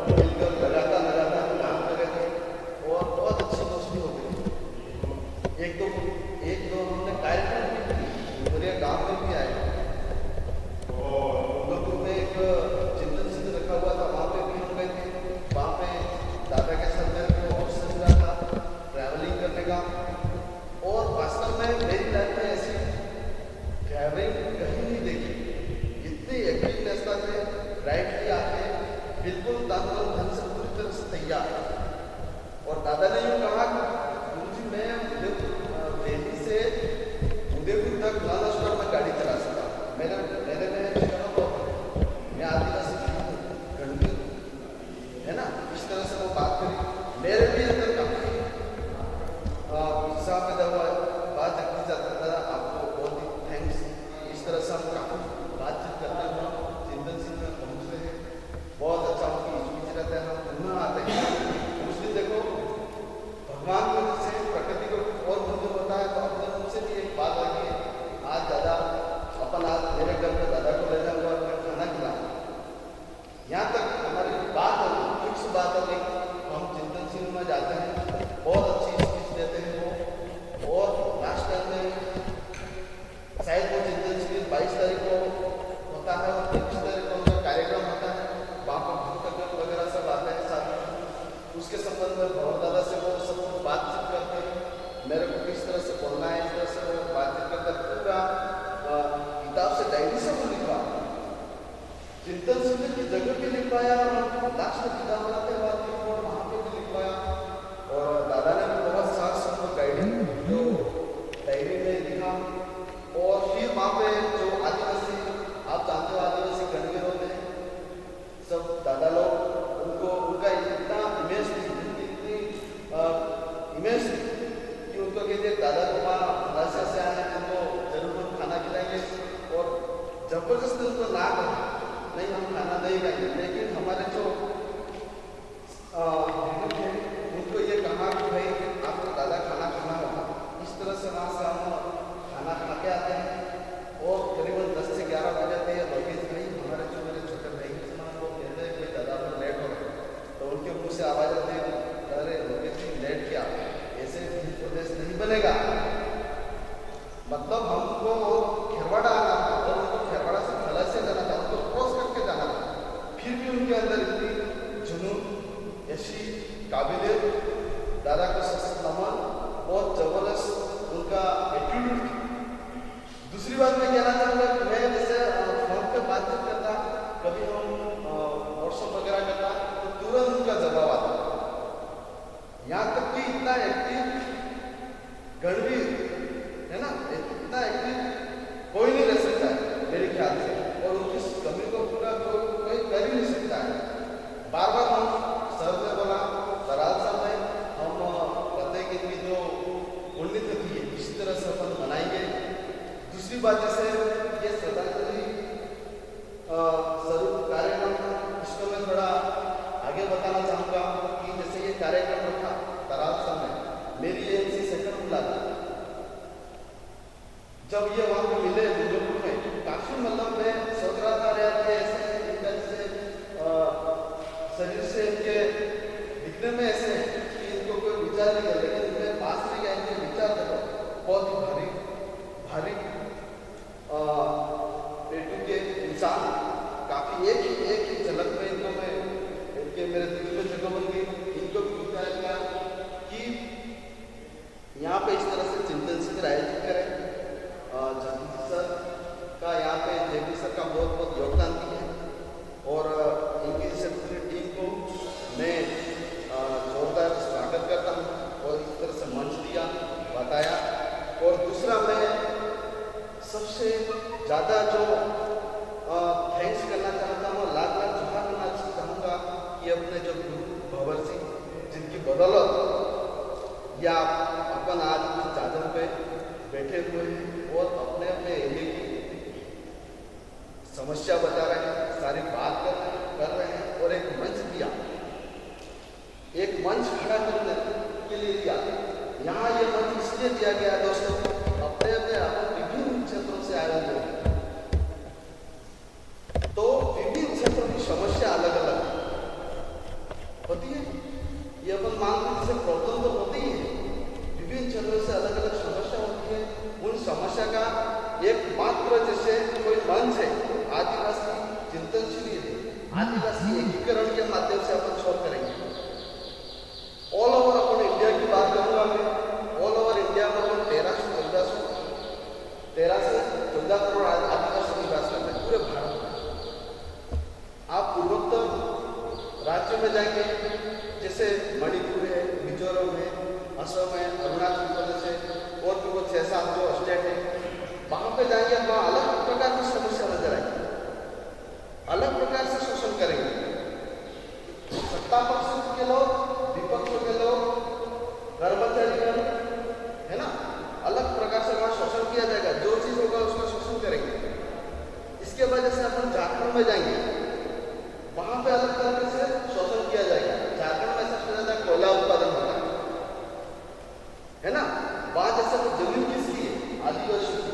मिलकर लगातार काम कर रहे थे और बहुत अच्छी दोस्ती हो गई। एक दो हमने कार्यक्रम भी किए, पूरे गांव में भी आए और डूंगरपुर में एक चिंतन शिविर रखा हुआ था, वहाँ पे भी हम गए थे। वहाँ पे दादा के साथ मेरे को अवसर मिला था ट्रैवलिंग करने का। और वास्तव में मेरी लाइफ में ऐसी ट्रैवलिंग कहीं नहीं देखी, इतनी एक्टिवनेस से राइड किया है, बिल्कुल तन मन धन से पूरी तरह से तैयार। और दादा ने यूँ कहा गुरुजी मैं दिल्ली से उदयपुर तक नॉन स्टॉप में गाड़ी चला सकता, मेरे में मैं आदिवासी गणवीर है ना, इस तरह से वो बात करी। मेरे भी अंदर काफ़ी उत्साह पैदा हुआ, बात रखी जाता था। आपको बहुत ही थैंक्स, इस तरह से हम काफ़ी बातचीत करते हुए चिंतन सिंह में पहुँचते हैं। बहुत अच्छा उनकी स्पीच रहता है, हम पुनः आते हैं। उस दिन देखो भगवान की वजह से प्रकृति को और मंदिर होता है, तो अपने उनसे भी एक बात लगी है, आज दादा अपन आज मेरे घर में दादा को ले जाऊँगा और मैं खाना खिलाऊँगा। यहाँ तक हमारी बात हो गई, फिक्स बात हो गई। हम चिंतन सिंह में जाते हैं, बहुत अच्छी स्पीच देते हैं वो। और लास्ट टाइम में शायद वो चिंतन शिविर 22 तारीख को होता है और 23 तारीख को उनका कार्यक्रम होता है, वहाँ पर भक्तगण वगैरह सब आते हैं साथ। उसके संबंध में भवर दादा से वो सब बातचीत करते हैं, मेरे को किस तरह से बोलना है, इस तरह से वो बातचीत करते पूरा किताब से डायरी से वो लिखवा चिंतन शिविर की जगह भी लिखवाया और लास्ट में किताब बनाते बाद और वहाँ पे भी लिखवाया। और दादा ने भी बहुत साथ सबको गाइडिंग जो डायरी में लिखा। और फिर वहाँ पे जो आदिवासी, आप जानते हो आदिवासी गणवीर होते हैं सब दादा लोग, उनको उनका इतना इमेज थी, इतनी इमेज थी कि उनको कहते दादा को वहाँ रास्ते से आए हैं, उनको जरूर खाना खिलाएंगे। और जबरदस्ती उनको ना करें नहीं हम खाना नहीं खाएंगे, लेकिन हमारे जो उनको ये कहा कि भाई आपको दादा खाना खाना होगा। इस तरह से वहाँ से हम खाना खा के आते हैं और करीबन 10 से 11 बजे थे। लगेज भाई हमारे जो मेरे छोटे भाई वो कहते हैं भाई दादा पर लेट हो गए, तो उनके मुँह से आवाज़ आती है अरे लगेज लेट क्या, ऐसे प्रदेश नहीं बनेगा। मतलब हमको खेरवाड़ा आना था और उनको खेरवाड़ा से फला से जाना था, उनको क्रॉस करके जाना था। फिर भी उनके अंदर इतनी जुनून, ऐसी काबिलियत, दादा को सख्त नमन, बहुत जबरदस्त उनका एटीट्यूड थी। दूसरी बात मैं कहना चाहूँगा कि मैं जैसे फोन पे बातचीत करता, कभी हम व्हाट्सअप वगैरह करता तो तुरंत उनका जवाब आता। यहाँ तक कि इतना एक्टिव गणवीर है ना, इतना एक्टिव कोई नहीं रह सकता है मेरे ख्याल से, और उनकी कमी को पूरा कोई कर ही नहीं सकता है। बार बार हम सर ने बोला दराज साहब में हम कहते हैं कि जो पुण्यतिथि है इसी तरह से अपन मनाएंगे। दूसरी बात जैसे ये श्रद्धांजलि स्वरूप कार्यक्रम, इसको मैं थोड़ा आगे बताना चाहूँगा कि जैसे ये कार्यक्रम रखा दराज साहब में, मेरी एजेंसी सेकंड मुलाकात जब ये वहाँ पे मिले डूंगरपुर में, काफ़ी मतलब मैं सोच रहा था यार ये ऐसे शरीर से इनके दिखने में ऐसे कि इनको कोई विचार नहीं कर, लेकिन इनके पास में क्या इनके विचार देखो बहुत ही भारी भारी पेटू के इंसान, काफ़ी एक ही झलक में इनको मैं इनके मेरे दिल में जगह बन गई। इनको भी विचार किया कि यहाँ पे इस तरह से चिंतन शिविर आयोजित करें। जगदीश सर का यहाँ पे जगदीश सर का बहुत बहुत योगदान दिया है और इनकी जैसे पूरी टीम को मैं जोरदार स्वागत करता हूँ और इस तरह से मंच दिया बताया। और दूसरा मैं सबसे ज़्यादा जो थैंक्स करना चाहता हूँ, लाख जुहा करना चाहूँगा कि अपने जो गुरु भवर सिंह जिनकी बदौलत या अपन आज इस चादर पे बैठे हुए हैं और अपने अपने एरिए की समस्या बता रहे हैं, सारी बात कर रहे हैं और एक मंच दिया, एक मंच खड़ा करने के लिए दिया। यहाँ ये मंच इसलिए दिया गया दोस्तों, अपने अपने विभिन्न क्षेत्रों से आए हुए हैं, तो विभिन्न क्षेत्रों की समस्या अलग अलग है। ये अपन मान लो जैसे प्रॉब्लम तो होती ही है, विभिन्न क्षेत्रों से अलग अलग समस्या होती है। उन समस्या का एकमात्र जैसे कोई मंच है आदिवासी चिंतन शिविर, आदिवासी एकीकरण के माध्यम से अपन सॉल्व करेंगे। ऑल ओवर अपन इंडिया की बात करूंगा मैं, ऑल ओवर इंडिया में अपन 13 से 14 करोड़ आदिवासी निवास करते हैं पूरे भारत में। आप पूर्वोत्तर राज्य में जाएंगे जैसे मणिपुर है, मिजोरम है, असम है, अरुणाचल प्रदेश है और भी कुछ 6-7 जो स्टेट है, वहाँ पे जाएंगे वहाँ अलग प्रकार की समस्या नजर आएगी, अलग प्रकार से शोषण करेंगे। सत्ता पक्ष के लोग, विपक्ष के लोग, कर्मचारी है ना, अलग प्रकार से वहाँ शोषण किया जाएगा, जो चीज होगा उसका शोषण करेंगे। इसके वजह से अपन झारखंड में जाएंगे, वहां पे अलग तरीके से शोषण किया जाएगा। झारखंड में सबसे ज्यादा कोयला उत्पादन होता है ना, वहां जैसे तो जमीन किसकी है, आदिवासी की,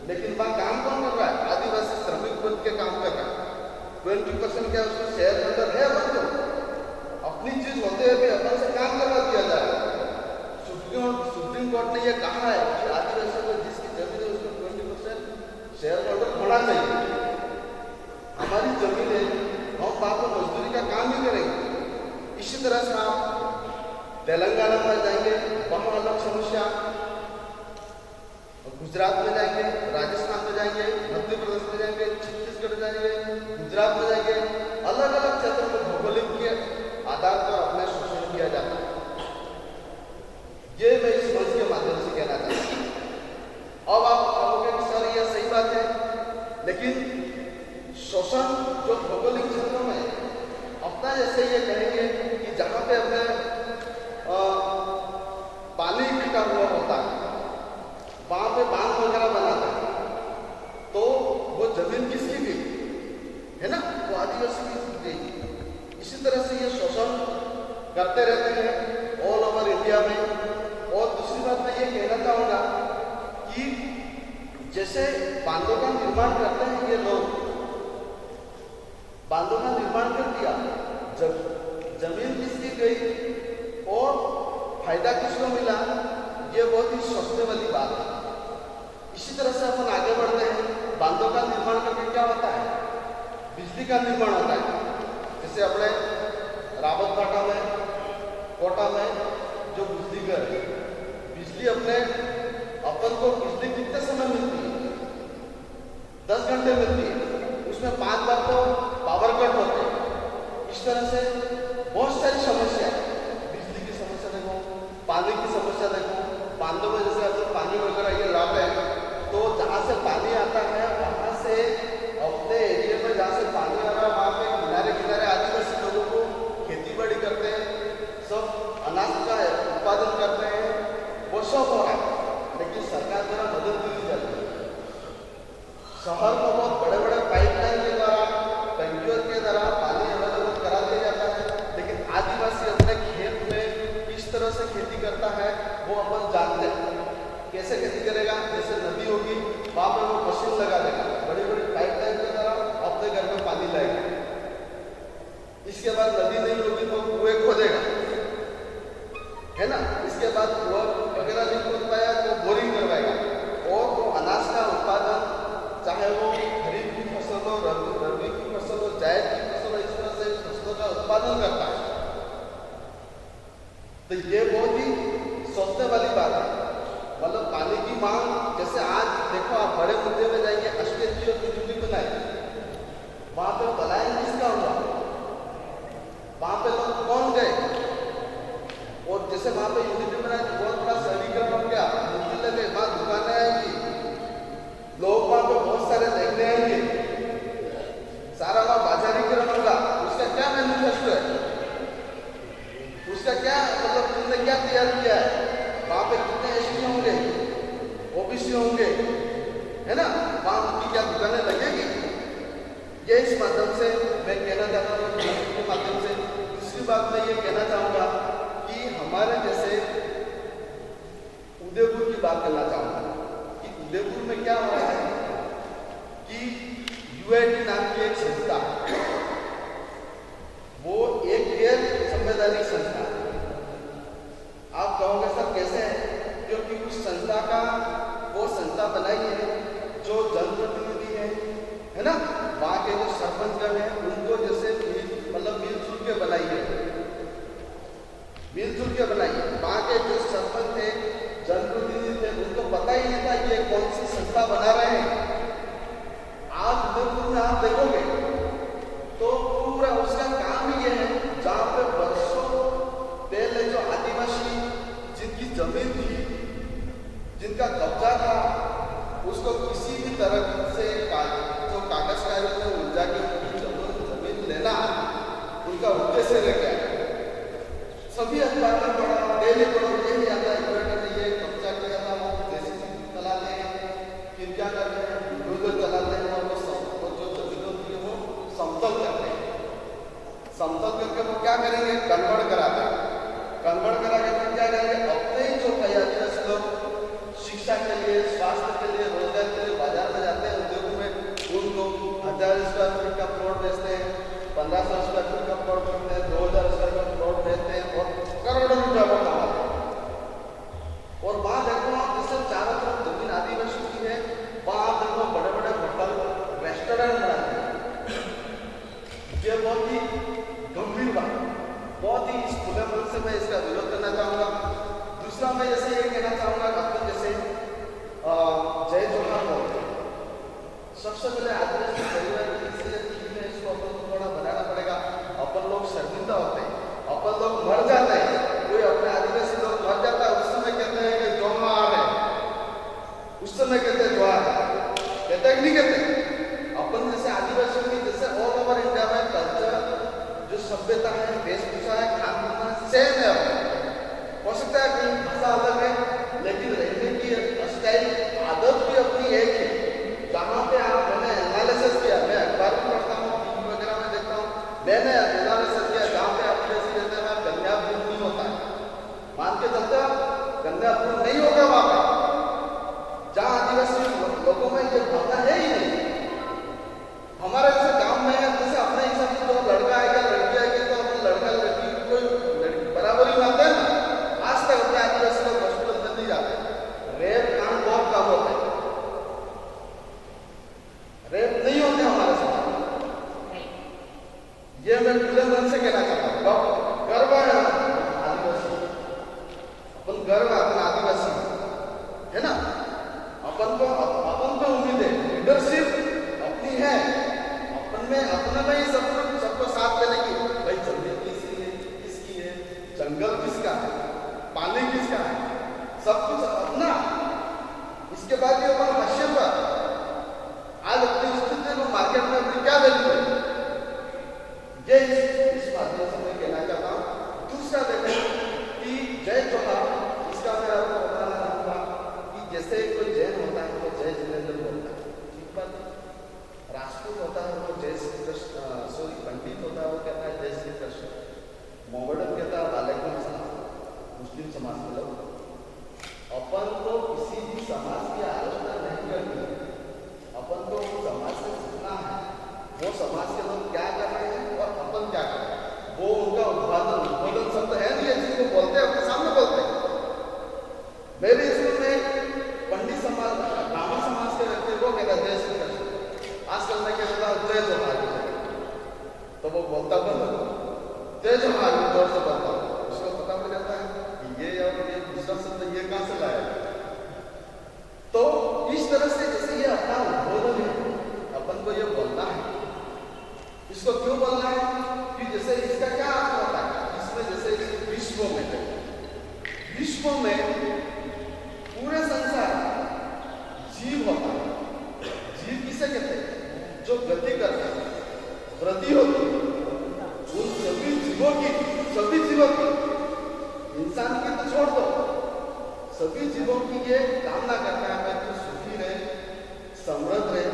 लेकिन वहां काम कौन कर रहा है, आदिवासी श्रमिक बन के काम कर रहा है। 20% क्या उसको शेयर होल्डर है, अपन को अपनी चीज होते हुए भी अपन से काम करवा दिया जा रहा है। सुप्रीम कोर्ट ने यह कहा है कि आदिवासी को जिसकी जमीन है उसको 20% शेयर होल्डर होना चाहिए। हमारी जमीन है, हम वहां पर मजदूरी का काम ही करेंगे। इसी तरह से आप तेलंगाना में जाएंगे, वहां अलग समस्या, गुजरात में जाएंगे, राजस्थान में जाएंगे, मध्य प्रदेश में जाएंगे, छत्तीसगढ़ जाएंगे, गुजरात में जाएंगे, अलग अलग क्षेत्रों में भौगोलिक के आधार पर अपना शोषण किया जाता है। ये मैं इस मंच के माध्यम से कहना चाहता हूं। अब आप कहोगे कि सर यह सही बात है, लेकिन शोषण जो भौगोलिक क्षेत्रों में अपना जैसे ये कहेंगे कि जहां पे अपने पानी इकट्ठा हुआ होता है, वहां पे बांध वगैरह बनाता है, तो वो जमीन किसकी गई है ना, वो आदिवासी की गई। इसी तरह से ये शोषण करते रहते हैं ऑल ओवर इंडिया में। और दूसरी बात मैं ये कहना चाहूंगा कि जैसे बांधों का निर्माण करते हैं ये लोग, बांधों का निर्माण कर दिया, जब जमीन किसकी गई और फायदा किसको मिला, ये बहुत ही सोचने वाली बात है। इसी तरह से अपन आगे बढ़ते हैं, बांधों का निर्माण करके क्या होता है, बिजली का निर्माण होता है। जैसे अपने रावत भाटा में, कोटा में जो बिजली घर है, बिजली अपने अपन को बिजली कितने समय मिलती है, 10 घंटे मिलती है, उसमें 5 बार तो पावर कट होते हैं। इस तरह से बहुत सारी समस्या है, बिजली की समस्या देखो, पानी की समस्या देखो, बांधों में जैसे अपन पानी वगैरह ये लाते हैं, तो जहाँ से पानी आता है वहाँ से अपने एरिया में जहाँ से पानी आ रहा है वहाँ पे किनारे किनारे आदिवासी लोगों को खेती बाड़ी करते हैं, सब अनाज का उत्पादन करते हैं, वो सब हो रहा है, लेकिन सरकार द्वारा मदद दी जाती है। शहर को बहुत बड़े बड़े पाइपलाइन के द्वारा, टंकियों के द्वारा पानी अवेलेबल करा दिया जाता है, लेकिन आदिवासी अपने खेत में किस तरह से खेती करता है वो अपन जानते हैं। कैसे खेती करेगा, जैसे नदी होगी वहां पर वो मशीन लगा देगा, बड़ी बड़ी पाइपलाइन के द्वारा अपने घर में पानी लाएगा। इसके बाद नदी नहीं होगी तो कुएं खोदेगा, है ना, इसके बाद कुआं वगैरह नहीं खोद पाया तो बोरिंग करवाएगा, और वो अनाज का उत्पादन, चाहे वो खरीफ की फसल हो, रबी की फसल हो, जायद की फसल हो, इस तरह से फसलों का उत्पादन करता है। तो ये बहुत ही सोचने वाली बात है। मतलब पानी की मांग, जैसे आज देखो आप बड़े मुद्दे में जाएंगे, अस्टेटियो यूनिटी बनाए, वहां पे पलायन किसका हुआ, वहां पे लोग कौन गए, और जैसे वहां पे यूनिटी बनाए तो बहुत बड़ा शहरीकरण हो गया, मुश्किल लगे, वहां दुकानें आएंगी, लोग वहां पे बहुत सारे देखने आएंगे, सारा वहां बाजारीकरण होगा। उसका क्या मैनिफेस्टो है, उसका क्या मतलब तुमने क्या तैयार किया है, वहां पे कितने एसटी होंगे, ओबीसी होंगे, है ना, वहां उनकी क्या दुकानें लगेगी। ये इस माध्यम से मैं कहना चाहता हूँ, के माध्यम से। दूसरी बात मैं ये कहना चाहूँगा कि हमारे जैसे उदयपुर की बात करना चाहूँगा कि उदयपुर में क्या हो रहा है कि यूआईडी नाम की एक संस्था, वो एक गैर संवैधानिक संस्था है। उस संस्था का वो संस्था बनाई है जो जनप्रतिनिधि है ना, वहाँ के जो सरपंचगण है उनको जैसे मतलब मिलजुल के बनाई है, मिलजुल के बनाई है। वहाँ के जो सरपंच थे, जनप्रतिनिधि थे, उनको पता ही नहीं था ये कौन सी संस्था बना रहे हैं। आज उदयपुर में आप देखोगे तो पूरा उसका काम ही है, जहाँ पे वर्षों पहले जो आदिवासी जिनकी जमीन थी, जिनका कब्जा था, उसको किसी भी तरह से जो कागज कार्यों में उलझा के उनकी जमीन लेना उनका उद्देश्य रह गया। सभी अखबार में पढ़ा, डेली पढ़ो, यही आता है ये कब्जा किया था, वो जैसे चलाते हैं, फिर क्या करते हैं, बुलडोजर चलाते हैं और वो जो जमीनों थी वो समतल करते हैं। समतल करके वो क्या करेंगे, कन्वर्ट कराते हैं। कन्वर्ट करा के फिर क्या करेंगे, अपने ही जो आदिवासी लोग शिक्षा के लिए, स्वास्थ्य के लिए, रोजगार के लिए बाजार में जाते हैं, उद्योग में उनको 1000 स्क्वायर फीट का प्लॉट बेचते हैं, 1500 स्क्वायर फीट का प्लॉट बेचते हैं, 2000 स्क्वायर फीट का प्लॉट बेचते हैं और करोड़ों रुपया कमाते हैं। और वहाँ देखो आप जैसे चारों तरफ जमीन आदिवासी की है, वहाँ आप देखो बड़े बड़े होटल रेस्टोरेंट बनाते हैं। ये बहुत ही गंभीर बात, बहुत ही इस खुले मन से मैं इसका विरोध करना चाहूँगा। दूसरा मैं जैसे ये कहना चाहूँगा कि अपन जैसे जय जोहार बोलते हैं, सबसे पहले आदिवासी परिवार इसलिए इसको अपन को थोड़ा बनाना पड़ेगा। अपन लोग शर्मिंदा होते हैं, अपन लोग मर जाते हैं, कोई अपने आदिवासी लोग मर जाता है, उस समय कहते हैं कि जोहार है, उस समय कहते हैं जोहार, कहते हैं नहीं कहते। अपन जैसे आदिवासियों की जैसे ऑल ओवर इंडिया में कल्चर, जो सभ्यता है, वेशभूषा है, खान पान सेम है। हो सकता है कि भाषा अलग है, लेकिन रहने की स्टाइल, आदत भी अपनी एक है। जहाँ पे आप, मैंने एनालिसिस किया, मैं अखबार में पढ़ता हूँ, टीवी वगैरह में देखता हूँ, मैंने एनालिसिस किया, जहाँ पे आदिवासी रहते हैं कन्याभ्रूण नहीं होता है, मान के चलते कन्याभ्रूण नहीं होगा वहाँ पे। जहाँ आदिवासी लोगों में ये भावना है ही नहीं। हमारे जैसे गाँव में जैसे अपने हिसाब से जो लड़का आएगा लड़की आएगी तो अपने लड़का लड़की कोई बराबरी मानते हैं ना। आज तक अपने आदिवासी लोग हॉस्पिटल में नहीं जाते, रेप कांड बहुत कम होते हैं, रेप नहीं होते हमारे समाज में। ये मैं खुले मन से कहना चाहता हूँ, गर्व है आदिवासी, अपन गर्व है अपन आदिवासी है ना। अपन को उम्मीद है, लीडरशिप अपनी है, अपने में ही सबको साथ देने की। भाई जमीन किसकी है, जंगल किसका है, पानी किसका है, सब कुछ अपना। इसके बाद भी अपन हाशिए पर आज अपनी स्थिति को मार्केट में अपनी क्या वैल्यू है, ये इस माध्यम से मैं कहना चाहता हूँ। दूसरा देखें कि जय जोहार, इसका मैं आपको बताना चाहूँगा कि जैसे कोई जैन होता है तो जय जिनेंद्र बोलता है, ठीक बात। राजपूत होता है वो जय श्री कृष्ण, सॉरी पंडित होता है वो कहता है जय श्री कृष्ण, मोहम्मदन कहता है वालेकुम सलाम, मुस्लिम समाज के लोग। अपन को किसी भी समाज की आलोचना नहीं करनी है, अपन को समाज से सीखना है, वो समाज के लोग क्या कर रहे हैं और अपन क्या कर रहे हैं, वो उनका उद्बोधन शब्द है नहीं, जिनको बोलते हैं अपने सामने बोलते हैं। मेरे स्कूल में पंडित समाज, ब्राह्मण समाज के व्यक्ति को कहता जय श्री कृष्ण, आजकल मैं कहता हूँ जय जोहार, तो वो बोलता बोलो जय जोहार, जोर से बोलता हूँ, उसको पता पड़ जाता है कि ये और ये दूसरा शब्द ये कहाँ से लाया। तो इस तरह से जैसे ये अपना उद्बोधन है, अपन को ये बोलना है, इसको क्यों बोलना है कि जैसे इसका क्या अर्थ होता है, इसमें जैसे विश्व में पूरे संसार जीव होता है। जीव किसे कहते हैं, जो गति करता है, वृद्धि होती है, उन सभी जीवों की, इंसान की तो छोड़ दो, सभी जीवों की ये कामना करता है मैं तू सुखी रहे, समृद्ध रहे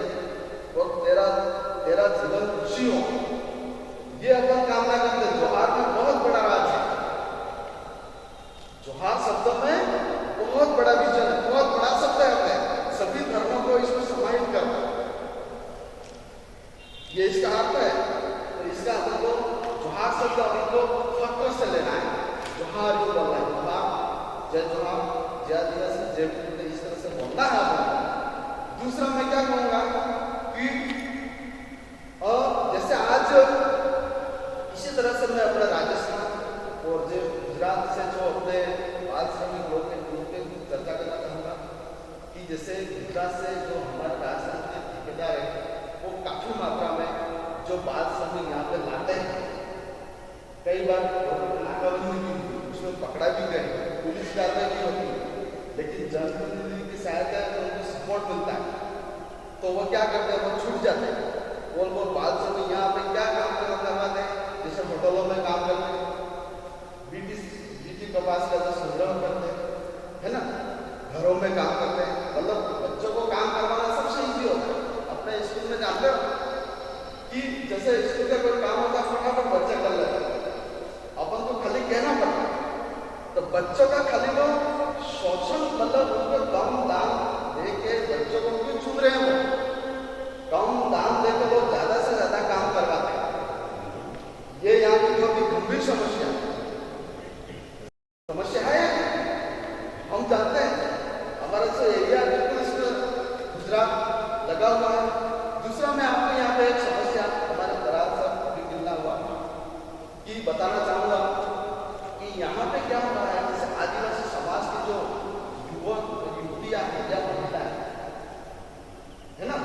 और तेरा जीवन खुशी हो, ये अपन कामना करते हैं। जोहार में बहुत बड़ा राज है, जोहार शब्द में बहुत बड़ा विजन है, बहुत बड़ा शब्द है, अपने सभी धर्मों को इसमें समाहित करना, ये इसका अर्थ है। तो इसका अपन को जोहार शब्द अपन को फक्र से लेना है, जोहार जो बोलना है, जय जोहार, जय आदिवासी, जय भीम, इस तरह से बोलना है आपको। दूसरा मैं क्या कहूँगा कि जैसे आज इसी तरह से मैं अपने राजस्थान और जो गुजरात से जो अपने बाल श्रमिक लोग हैं उनके चर्चा करना चाहूँगा कि जैसे गुजरात से जो हमारे राजस्थान के ठेकेदार हैं वो काफ़ी मात्रा में जो बाल श्रमिक यहाँ पे लाते हैं, कई बार नाकाबंदी उसमें पकड़ा भी गए, पुलिस कार्रवाई भी होती है, लेकिन जनप्रतिनिधि की सहायता से उनको सपोर्ट मिलता है तो वो क्या करते हैं, वो छूट जाते हैं। वो बाल श्रमिक यहाँ पे क्या काम करवाते हैं, जैसे होटलों में काम करते हैं, बीटी कपास का जो संग्रह करते हैं, है ना, घरों में काम करते हैं, मतलब बच्चों को काम करवाना सबसे ईजी होता है। अपने स्कूल में जानते हो कि जैसे स्कूल का कोई काम होता है फटाफट बच्चा कर लेता है, अपन को खाली कहना पड़ता है, तो बच्चों का खाली वो शोषण, मतलब उनको कम दाम दे के बच्चों को क्यों चुन रहे हैं, वो कम दाम देकर वो ज्यादा से ज्यादा काम करवाते हैं। ये यहाँ की जो भी गंभीर समस्या है, हम जानते हैं हमारा जो एरिया बिल्कुल गुजरात लगा हुआ है। दूसरा मैं आपको यहाँ पे एक समस्या हमारे दराज से भी मिलना हुआ कि बताना चाहूँगा कि यहाँ पे क्या हो रहा है, जैसे आदिवासी समाज की जो युवतियाँ हैं या महिला है ना,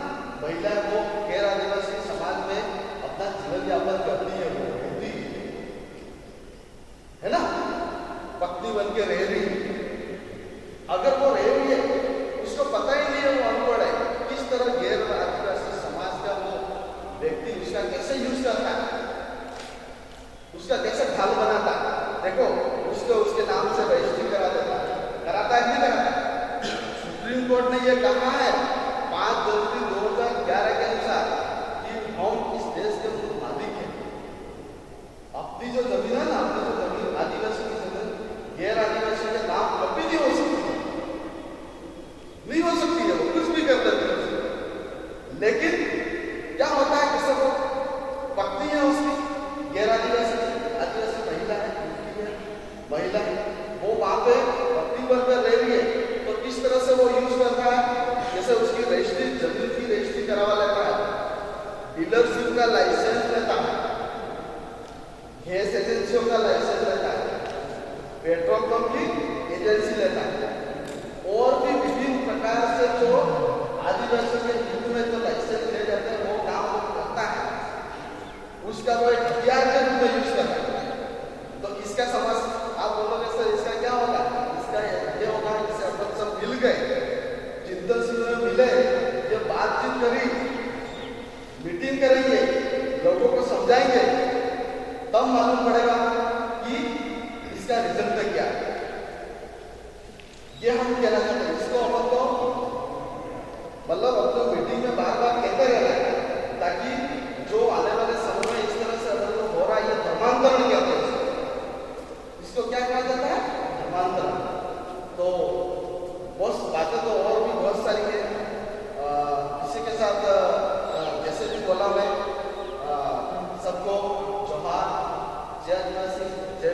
महिला वो गैर आदिवासी समाज में अपना जीवन यापन करती है, वो रहती है ना, पत्नी बन के रह रही है। अगर वो रह रही है उसको पता ही नहीं है, वो अनपढ़ है, किस तरह गैर आदिवासी समाज का वो व्यक्ति उसका कैसे यूज करता है, उसका कैसे ढाल बनाता है। देखो उसको उसके नाम से रजिस्ट्री करा देता है, कराता है नहीं कराता। सुप्रीम कोर्ट ने ये कहा है 5 जनवरी 2011 के अनुसार कि हम इस देश के मालिक हैं, अपनी जो जमीन है ना, अपनी जो जमीन आदिवासी की जमीन गैर आदिवासी के नाम कभी नहीं हो सकती, नहीं हो सकती है, वो कुछ भी कर देते हैं। लेकिन क्या होता है, किसी को पत्नी है उसकी गैर आदिवासी महिला है, महिला है, वो वहां पे पत्नी बन कर रह रही है, तो किस तरह से वो यूज करता है, जैसे उसकी रजिस्ट्री, जमीन की रजिस्ट्री करवा लेता है, डीलरशिप का लाइसेंस लेता है, गैस एजेंसियों का लाइसेंस लेता है, पेट्रोल पंप की एजेंसी लेता है, और भी विभिन्न प्रकार से जो आदिवासी के हित में जो लाइसेंस ले जाते हैं वो काम वो करता है, उसका वो एक हथियार के रूप में यूज करता है। तो इसका समझ आप बोलोगे सर इसका क्या होगा, इसका ये होगा जैसे अपन सब मिल गए, चिंतन शिविर में मिले, ये बातचीत करी, मीटिंग करेंगे, लोगों को समझाएंगे, तब मालूम पड़ेगा कि इसका रिजल्ट क्या है। ये हम कहना चाहते हैं, इसको अपन को मतलब अपने मीटिंग में बार बार कहते रहना है, ताकि जो आने वाले समय में इस तरह से अगर हो रहा है, ये धर्मांतरण कहते हैं, इसको क्या कहा जाता है, धर्मांतरण। तो बहुत बातें तो और भी बहुत सारी है, इसी के साथ जैसे भी बोला मैं, सबको जोहार, जय आदिवासी, जय